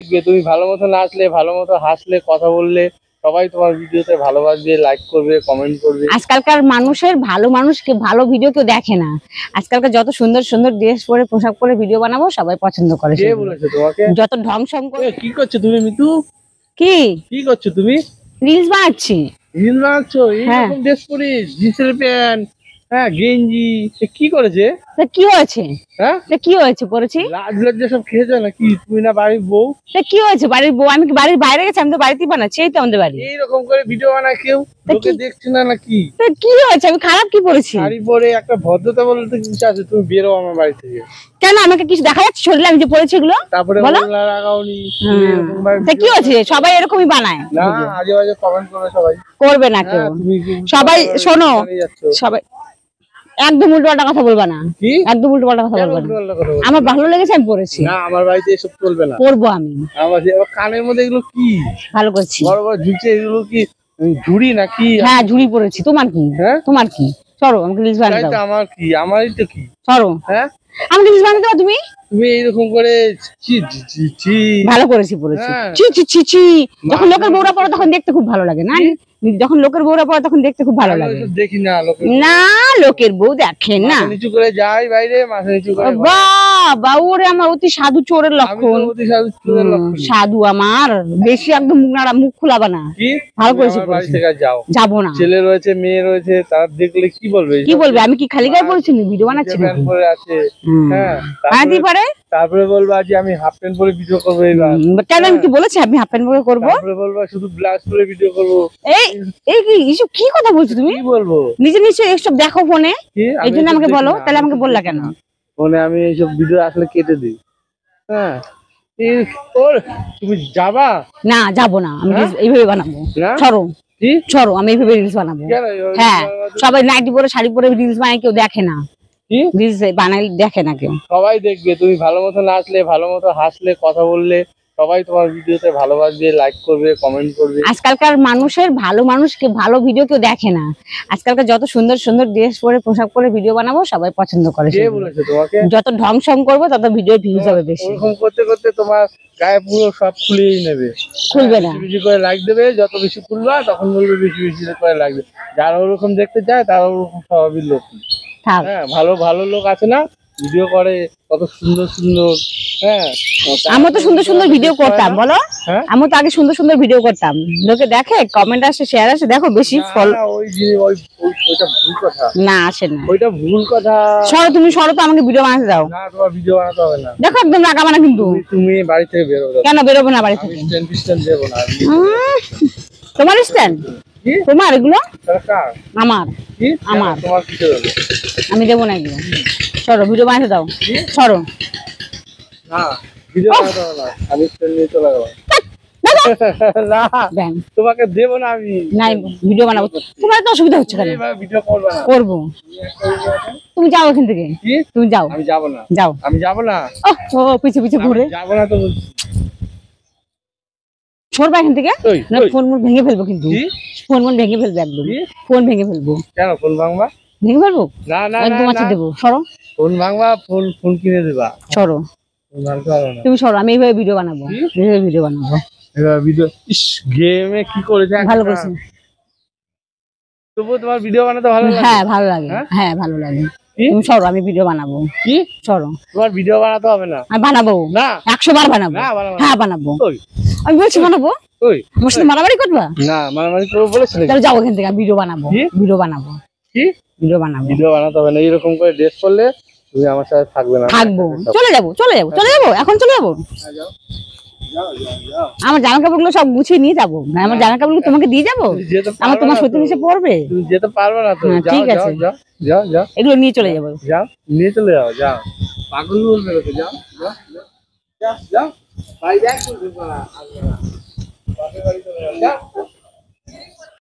দেখবে, তুমি ভালো মতো নাচলে, ভালো মতো হাসলে, কথা বললে সবাই তোমার ভিডিওতে ভালোবাসবে, লাইক করবে, কমেন্ট করবে। আজকালকার মানুষের ভালো মানুষকে ভালো ভিডিও কেউ দেখে না। আজকালকার যত সুন্দর সুন্দর ড্রেস পরে পোশাক পরে ভিডিও বানাবো সবাই পছন্দ করে। কে বলেছে তোমাকে? যত ঢং সং করে। কি করছো তুমি মিতু? কি করছো তুমি? রিলস বানাচ্ছি। রিলস বানাচ্ছো? এইরকম ড্রেস পরিস, জিন্সের প্যান্ট, হ্যাঁ গেঞ্জি, কি করেছে? কি হয়েছে? হ্যাঁ কি হয়েছে পরেছি? লাজ লজ্জা সব খেয়েছো নাকি? তুমি না বাড়ির বউ? কি হয়েছে বাড়ির বউ? আমি কি বাড়ির বাইরে গেছি? আমি তো বাড়িতেই বানাচ্ছি, এই তো আমাদের বাড়ি। এইরকম করে ভিডিও বানায় কেউ? লোকে দেখছে না নাকি? কি হয়েছে? আমি খারাপ কি পরেছি? শাড়ি পরে একটা ভদ্রতা বলতে কিছু আছে? তুমি বেরো আমার বাড়ি থেকে। কেন আমাকে কিছু দেখা যাচ্ছে শরীরে আমি যে পরেছি এগুলো? তারপরে লাগাওনি, কি হয়েছে? সবাই এরকমই বানায় না? আজে বাজে কমেন্ট করে সবাই। করবে না কেউ। সবাই শোনো, সবাই একদম উল্টোপাল্টা কথা বলবা না। একদম উল্টোপাল্টা কথা বলবা না। আমার ভালো লেগেছে আমি পড়েছি। না আমার বাড়িতে এসব চলবে না। পড়বো আমি। আমার কানের মধ্যে এগুলো কি? ভালো করছি। বড় বড় ঝুলছে, এগুলো কি ঝুড়ি নাকি? হ্যাঁ ঝুড়ি পড়েছি। তোমার কি? তোমার কি? সরো আমাকে রিলস বানাতে দাও। আমার কি? আমারই তো কি? সরো। হ্যাঁ আমাকে রিলস বানাতে দাও তুমি। তুমি এইরকম করে ভালো করেছি পড়েছি। চি চি চি চি। যখন লোকের বউরা পড়ে তখন দেখতে খুব ভালো লাগে না? যখন লোকের বউরা পড়ে তখন দেখতে খুব ভালো লাগে। দেখি না না লোকের বউ দেখেন না। নিচু করে যাই বাইরে, মাথা নিচু করে। বাবা ওরে আমার অতি সাধু চোরের লক্ষণ। সাধু আমার বেশি একদম মুখ খোলাবা না। ভালো করেছি। বাড়ি থেকে যাও। যাবো না। ছেলে রয়েছে, মেয়ে রয়েছে, তারা দেখলে কি বলবে? কি বলবে? আমি কি খালি গায়ে পড়েছি? ভিডিও বানাচ্ছি। হ্যাঁ তারপরে বলবা যে আমি হাফ প্যান্ট পরে ভিডিও করবো। কেন আমি কি বলেছি আমি হাফ প্যান্ট পরে করবো? তারপরে বলবা শুধু ব্লাউজ পরে ভিডিও করবো। এই কি এসব কি কথা বলছো তুমি? কি বলবো? নিজে নিজে এসব দেখো ফোনে, এই জন্য আমাকে বলো। তাহলে আমাকে বললা কেন? ফোনে আমি এইসব ভিডিও আসলে কেটে দিই। হ্যাঁ তুমি যাবা? না যাবো না। আমি এইভাবে বানাবো। সরো সরো, আমি এইভাবে রিলস বানাবো। হ্যাঁ সবাই নাইটি পরে শাড়ি পরে রিলস বানায়, কেউ দেখে না। রিলস বানাই দেখে না কেউ। সবাই দেখবে, তুমি ভালো মতো নাচলে, ভালো মতো হাসলে, কথা বললে সবাই তোমার ভিডিওতে ভালোবাসবে, লাইক করবে, কমেন্ট করবে। আজকালকার মানুষের ভালো মানুষকে ভালো ভিডিও কেউ দেখে না। আজকালকার যত সুন্দর সুন্দর ড্রেস পরে পোশাক পরে ভিডিও বানাবো সবাই পছন্দ করে। কে বলেছে তোমাকে? যত ঢং সং করবো তত ভিডিও ভিউজ হবে বেশি। ওরকম করতে করতে তোমার গায়ে পুরো সব খুলেই নেবে। খুলবে না। বেশি করে লাইক দেবে, যত বেশি খুলবা তখন বলবে বেশি বেশি করে লাইক দেবে। যারা ওরকম দেখতে চায় তারা ওরকম স্বভাবের লোক। হ্যাঁ ভালো ভালো লোক আছে না, ভিডিও করে কত সুন্দর সুন্দর। হ্যাঁ আমি তো সুন্দর সুন্দর ভিডিও করতাম, বলো। আমি তো আগে সুন্দর সুন্দর ভিডিও করতাম, লোকে দেখে, কমেন্ট আসে, শেয়ার আসে, দেখো বেশি ফল। ওইটা ভুল কথা। না আসে না, ওইটা ভুল কথা। সরো তুমি, সরো তো, আমাকে ভিডিও বানাতে দাও। না তোমার ভিডিও বানাতে হবে না। দেখো একদম রাগাবা না কিন্তু। তুমি বাড়ি থেকে বেরো। কেন বেরোবো না বাড়ি থেকে? স্ট্যান্ড দেব না। তোমার স্ট্যান্ড? তোমার এগুলো? আমার আমার তোমার কি দেব? আমি দেবো না এগুলো। সরো, ভিডিও বানাতে দাও। সরো। না ভিডিও বানাতে হবে না, আমি স্ট্যান্ড নিয়ে চলে যাবো। না তোমাকে দেবো না আমি। নাই ভিডিও বানাবো। তোমার তো অসুবিধা হচ্ছে কেন? ভিডিও করবে না। করবো। তুমি যাও এখান থেকে। তুমি যাও। আমি যাবো না। যাও। আমি যাবো না। ও পিছে পিছে ঘুরে যাবো না তো বলছি। সরবা এখান থেকে। ফোন মন ভেঙে ফেলবো কিন্তু। ফোন মন ভেঙে ফেলবো একদম। ফোন ভেঙে ফেলবো। কেন ফোন ভাঙবা? ভেঙে ফেলবো? না না একদম আছে দেবো। সরো। ফোন ভাঙবা, ফোন কিনে দেবা। সরো। ফোন ভাঙতে পারো না। তুমি সরো, আমি এইভাবে ভিডিও বানাবো। এইভাবে ভিডিও বানাবো। এবার ভিডিও ইস গেমে কি করেছে? ভালো করেছে। তবু তোমার ভিডিও বানাতে ভালো লাগে? হ্যাঁ ভালো লাগে। হ্যাঁ ভালো লাগে। তুমি সরো, আমি ভিডিও বানাবো। কি সরো? তোমার ভিডিও বানাতে হবে না। আমি বানাবো না, 100 বার বানাবো। হ্যাঁ বানাবো। আমি বলছি বানাবো। ওই আমার সাথে মারামারি করবা? না মারামারি করব বলেছিলে। তাহলে যাও এখান থেকে, আমি ভিডিও বানাবো। ভিডিও বানাবো। কি ভিডিও বানাবো? ভিডিও বানাতে হবে না। এরকম করে ড্রেস করলে তুমি আমার সাথে থাকবে না। থাকবো। চলে যাবো, চলে যাবো, চলে যাবো, এখন চলে যাবো। যাও যাও যাও। আমার জামা কাপড়গুলো সব গুছিয়ে নিয়ে যাবো। না আমার জামা কাপড়গুলো তোমাকে দিয়ে যাবো? আমার তোমার সত্যি নিচে পড়বে? তুমি যেতে পারবে না তো। ঠিক আছে যাও যাও যাও, এগুলো নিয়ে চলে যাবো। যাও নিয়ে চলে যাও। যাও পাগল বলবে লোকে। যাও যাও যাও যাও। ভাই দেখ বলবে না, আসবে না। বাপের বাড়ি চলে যাও। যাও।